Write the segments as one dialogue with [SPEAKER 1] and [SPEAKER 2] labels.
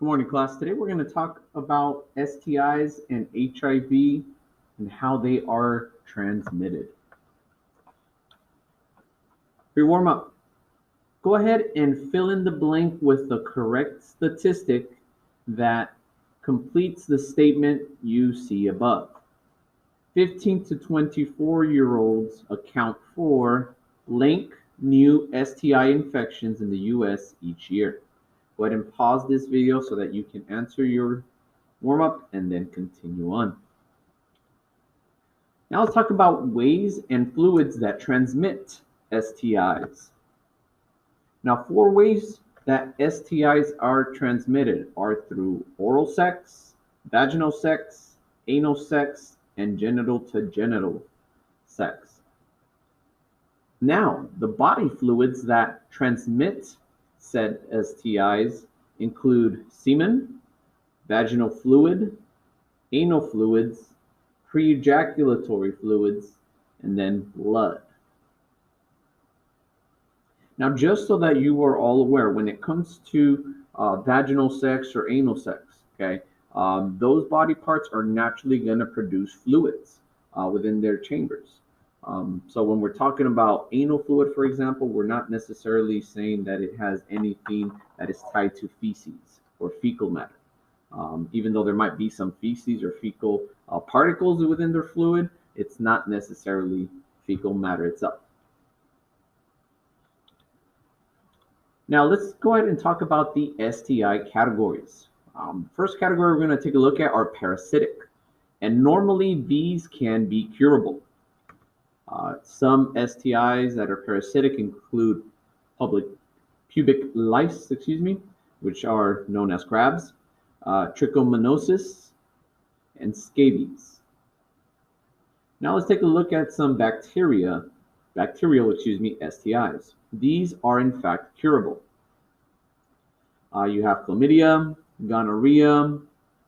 [SPEAKER 1] Good morning, class. Today we're going to talk about STIs and HIV and how they are transmitted. For your warm up, go ahead and fill in the blank with the correct statistic that completes the statement you see above. 15 to 24-year-olds account for blank new STI infections in the U.S. each year. Go ahead and pause this video so that you can answer your warm-up and then continue on. Now let's talk about ways and fluids that transmit STIs. Now, 4 ways that STIs are transmitted are through oral sex, vaginal sex, anal sex, and genital-to-genital sex. Now, the body fluids that transmit said STIs include semen, vaginal fluid, anal fluids, pre-ejaculatory fluids, and then blood. Now, just so that you are all aware, when it comes to vaginal sex or anal sex, okay, those body parts are naturally going to produce fluids within their chambers. So when we're talking about anal fluid, for example, we're not necessarily saying that it has anything that is tied to feces or fecal matter. Even though there might be some feces or fecal particles within their fluid, it's not necessarily fecal matter itself. Now let's go ahead and talk about the STI categories. First category we're going to take a look at are parasitic, and normally these can be curable. Some STIs that are parasitic include pubic lice, which are known as crabs, trichomoniasis, and scabies. Now let's take a look at some bacterial STIs. These are in fact curable. You have chlamydia, gonorrhea,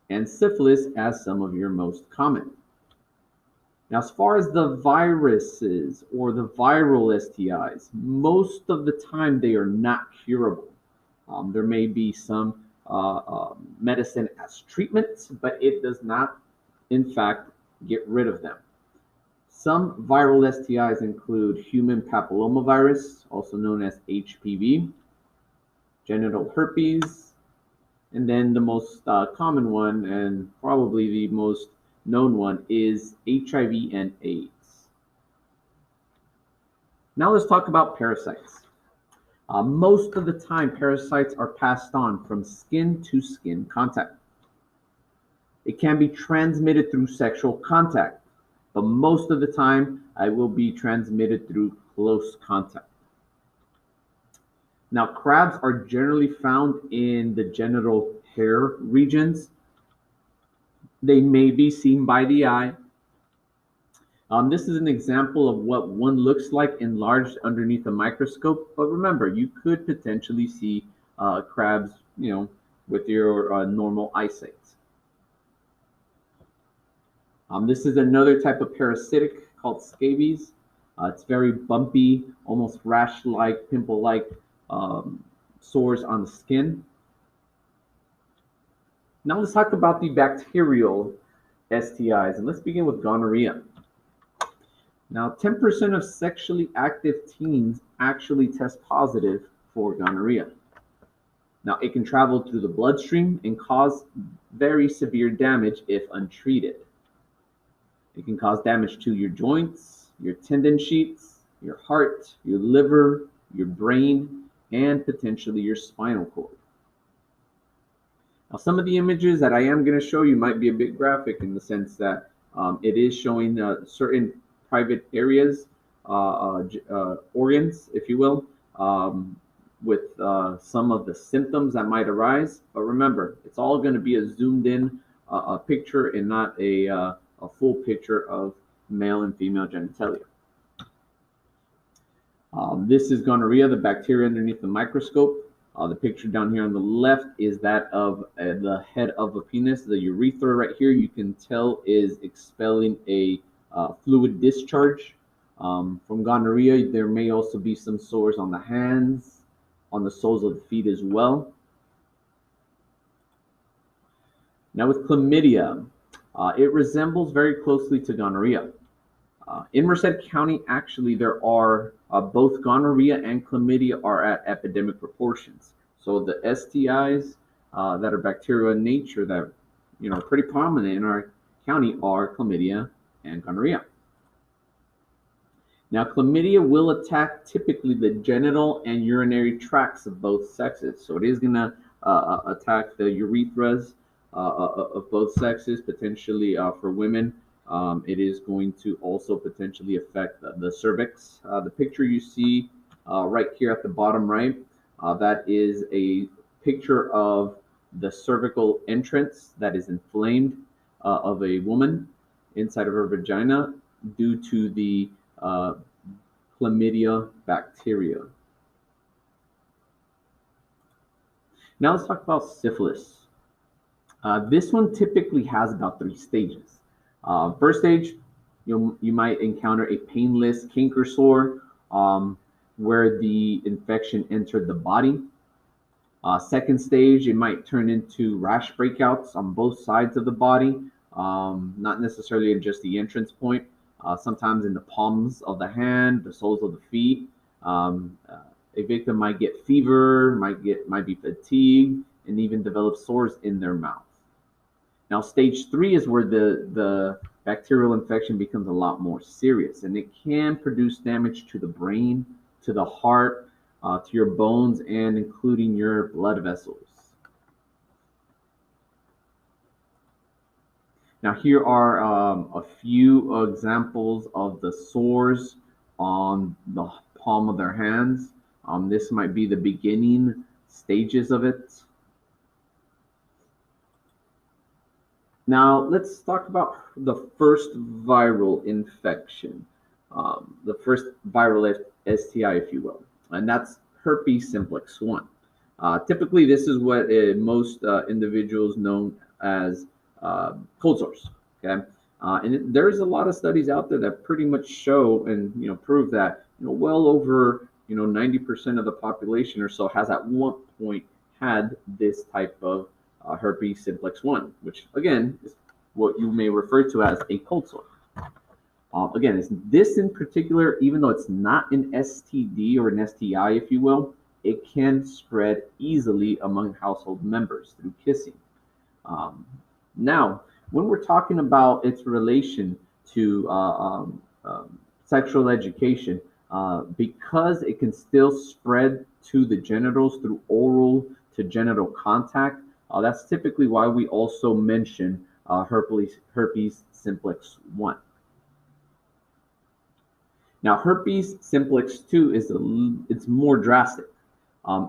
[SPEAKER 1] and syphilis as some of your most common. Now, as far as the viruses or the viral STIs, most of the time they are not curable. There may be some medicine as treatment, but it does not, in fact, get rid of them. Some viral STIs include human papillomavirus, also known as HPV, genital herpes, and then the most common one and probably the most known one is HIV and AIDS. Now let's talk about parasites. Most of the time, parasites are passed on from skin to skin contact. It can be transmitted through sexual contact, but most of the time, it will be transmitted through close contact. Now, crabs are generally found in the genital hair regions. They may be seen by the eye. This is an example of what one looks like enlarged underneath a microscope. But remember, you could potentially see crabs, with your normal eyesight. This is another type of parasitic called scabies. It's very bumpy, almost rash-like, pimple-like sores on the skin. Now let's talk about the bacterial STIs, and let's begin with gonorrhea. Now, 10% of sexually active teens actually test positive for gonorrhea. Now, it can travel through the bloodstream and cause very severe damage if untreated. It can cause damage to your joints, your tendon sheets, your heart, your liver, your brain, and potentially your spinal cord. Now, some of the images that I am going to show you might be a bit graphic in the sense that it is showing certain private areas, organs, if you will, with some of the symptoms that might arise. But remember, it's all going to be a zoomed in picture and not a full picture of male and female genitalia. This is gonorrhea, the bacteria underneath the microscope. The picture down here on the left is that of the head of a penis. The urethra right here, you can tell, is expelling a fluid discharge. From gonorrhea, there may also be some sores on the hands, on the soles of the feet as well. Now with chlamydia, it resembles very closely to gonorrhea. In Merced County, actually, there are both gonorrhea and chlamydia are at epidemic proportions. So the STIs that are bacterial in nature that are pretty prominent in our county are chlamydia and gonorrhea. Now, chlamydia will attack typically the genital and urinary tracts of both sexes. So it is going to attack the urethras of both sexes, potentially for women. It is going to also potentially affect the cervix. The picture you see right here at the bottom right, that is a picture of the cervical entrance that is inflamed of a woman inside of her vagina due to the chlamydia bacteria. Now let's talk about syphilis. This one typically has about 3 stages. First stage, you might encounter a painless canker sore where the infection entered the body. Second stage, it might turn into rash breakouts on both sides of the body, not necessarily in just the entrance point. Sometimes in the palms of the hand, the soles of the feet. A victim might get fever, might be fatigued, and even develop sores in their mouth. Now, stage 3 is where the bacterial infection becomes a lot more serious, and it can produce damage to the brain, to the heart, to your bones, and including your blood vessels. Now here are a few examples of the sores on the palm of their hands. This might be the beginning stages of it. Now let's talk about the first viral infection, the first viral STI, if you will, and that's herpes simplex 1. Typically, this is what most individuals know as cold sores. Okay, and there's a lot of studies out there that pretty much show and prove that well over 90% of the population or so has at one point had this type of herpes simplex 1, which again is what you may refer to as a cold sore. Again, this in particular, even though it's not an STD or an STI, if you will, it can spread easily among household members through kissing. Now, when we're talking about its relation to sexual education, because it can still spread to the genitals through oral to genital contact, that's typically why we also mention herpes simplex 1. Now, herpes simplex 2 it's more drastic.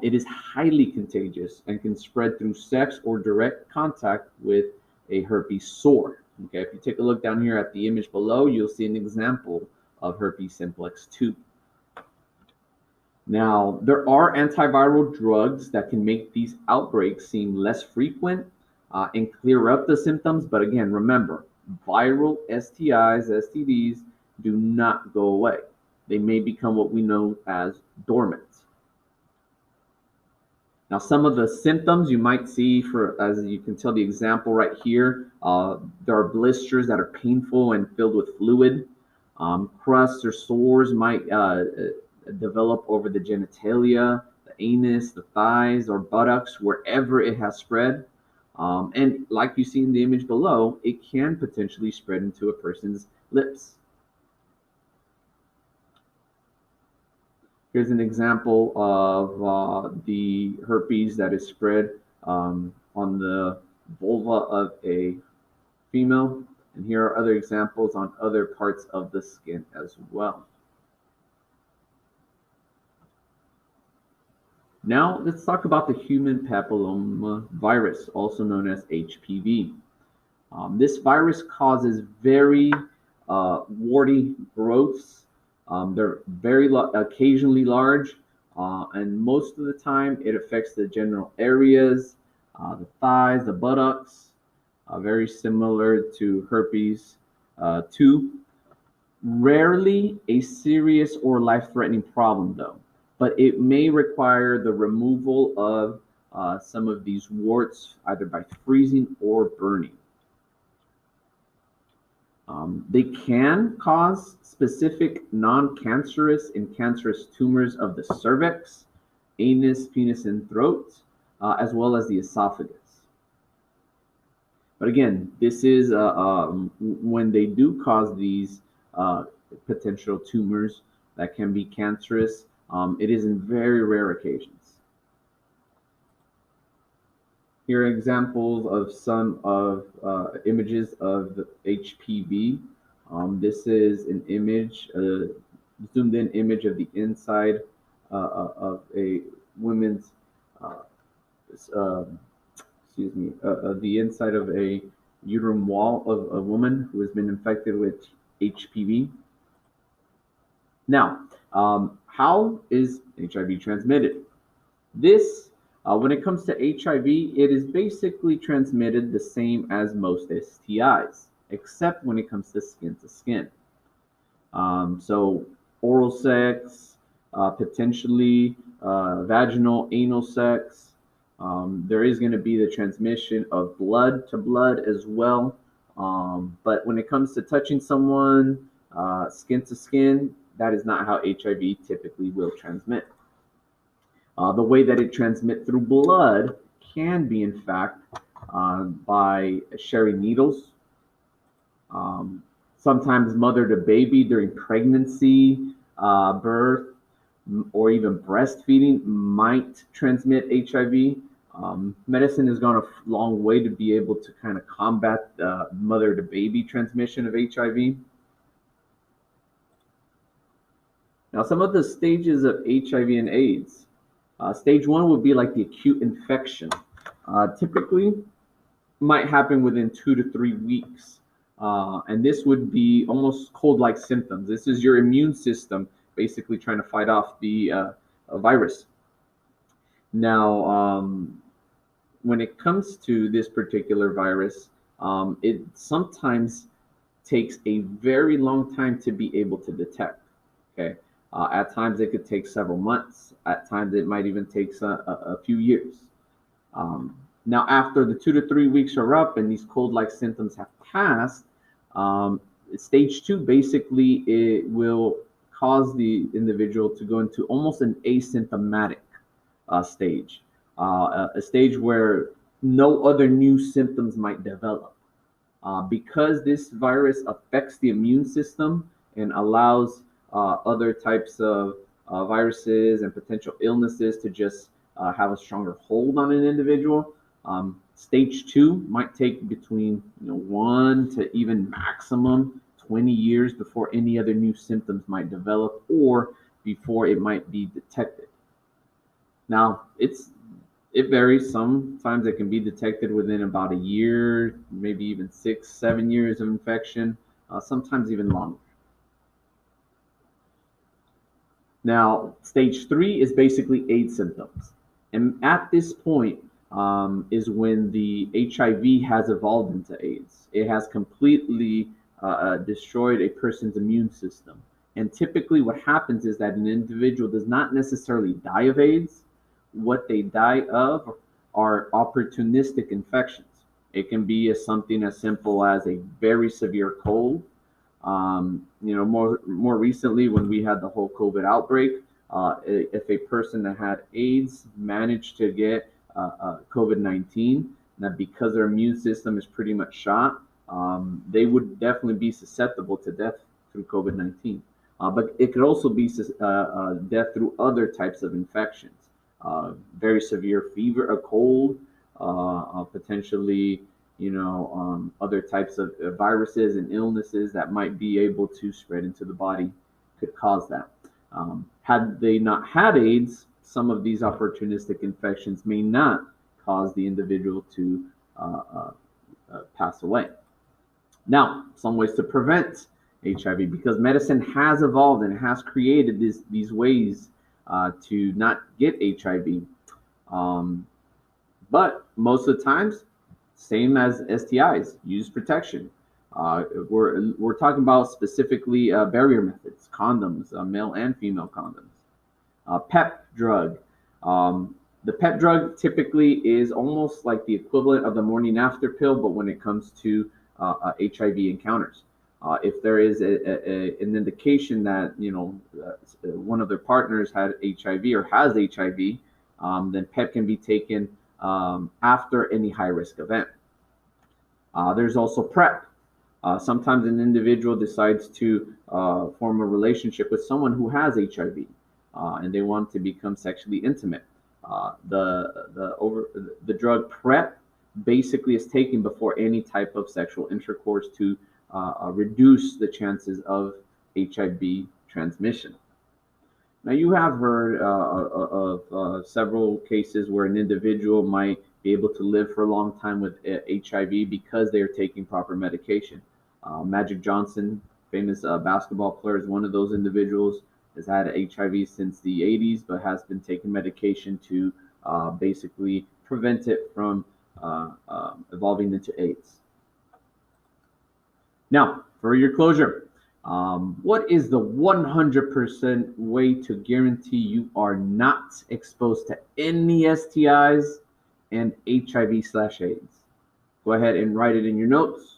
[SPEAKER 1] It is highly contagious and can spread through sex or direct contact with a herpes sore. Okay, if you take a look down here at the image below, you'll see an example of herpes simplex 2. Now, there are antiviral drugs that can make these outbreaks seem less frequent and clear up the symptoms. But again, remember, viral STIs, STDs do not go away. They may become what we know as dormant. Now, some of the symptoms you might see, as you can tell the example right here, there are blisters that are painful and filled with fluid. Crusts or sores might develop over the genitalia, the anus, the thighs, or buttocks, wherever it has spread. And like you see in the image below, it can potentially spread into a person's lips. Here's an example of the herpes that is spread on the vulva of a female. And here are other examples on other parts of the skin as well. Now let's talk about the human papilloma virus, also known as HPV. This virus causes very warty growths. They're very occasionally large, and most of the time it affects the genital areas, the thighs, the buttocks, very similar to herpes 2. Rarely a serious or life-threatening problem though, but it may require the removal of some of these warts either by freezing or burning. They can cause specific non-cancerous and cancerous tumors of the cervix, anus, penis, and throat, as well as the esophagus. But again, this is when they do cause these potential tumors that can be cancerous. It is in very rare occasions. Here are examples of some of images of the HPV. This is an image, zoomed in image of the inside of a woman's, the inside of a uterine wall of a woman who has been infected with HPV. Now, how is HIV transmitted? When it comes to HIV, it is basically transmitted the same as most STIs, except when it comes to skin. So oral sex, potentially vaginal, anal sex. There is going to be the transmission of blood to blood as well. But when it comes to touching someone, skin to skin, that is not how HIV typically will transmit. The way that it transmits through blood can be, in fact, by sharing needles. Sometimes mother to baby during pregnancy, birth, or even breastfeeding might transmit HIV. Medicine has gone a long way to be able to kind of combat mother to baby transmission of HIV. Now, some of the stages of HIV and AIDS. Stage 1 would be like the acute infection. Typically might happen within 2 to 3 weeks. And this would be almost cold-like symptoms. This is your immune system basically trying to fight off the virus. Now, when it comes to this particular virus, it sometimes takes a very long time to be able to detect. Okay. At times it could take several months. At times it might even take a few years. Now, after the 2 to 3 weeks are up and these cold-like symptoms have passed, stage 2 basically it will cause the individual to go into almost an asymptomatic stage, a stage where no other new symptoms might develop. Because this virus affects the immune system and allows other types of viruses and potential illnesses to just have a stronger hold on an individual. Stage 2 might take between 1 to even maximum 20 years before any other new symptoms might develop or before it might be detected. Now, it varies. Sometimes it can be detected within about a year, maybe even 6, 7 years of infection, sometimes even longer. Now, stage 3 is basically AIDS symptoms. And at this point is when the HIV has evolved into AIDS. It has completely destroyed a person's immune system. And typically what happens is that an individual does not necessarily die of AIDS. What they die of are opportunistic infections. It can be something as simple as a very severe cold. More recently, when we had the whole COVID outbreak, if a person that had AIDS managed to get COVID-19, that because their immune system is pretty much shot, they would definitely be susceptible to death through COVID-19. But it could also be death through other types of infections, very severe fever, a cold, potentially other types of viruses and illnesses that might be able to spread into the body could cause that. Had they not had AIDS, some of these opportunistic infections may not cause the individual to pass away. Now, some ways to prevent HIV, because medicine has evolved and has created these ways to not get HIV. But most of the times, same as STIs, use protection. We're talking about specifically barrier methods, condoms, male and female condoms. PEP drug. The PEP drug typically is almost like the equivalent of the morning after pill, but when it comes to HIV encounters. If there is an indication that one of their partners had HIV or has HIV, then PEP can be taken after any high risk event. There's also PrEP. Sometimes an individual decides to form a relationship with someone who has HIV, and they want to become sexually intimate. The drug PrEP basically is taken before any type of sexual intercourse to reduce the chances of HIV transmission. Now, you have heard of several cases where an individual might be able to live for a long time with HIV because they are taking proper medication. Magic Johnson, famous basketball player, is one of those individuals. Has had HIV since the 80s, but has been taking medication to basically prevent it from evolving into AIDS. Now, for your closure, what is the 100% way to guarantee you are not exposed to any STIs and HIV/AIDS? Go ahead and write it in your notes.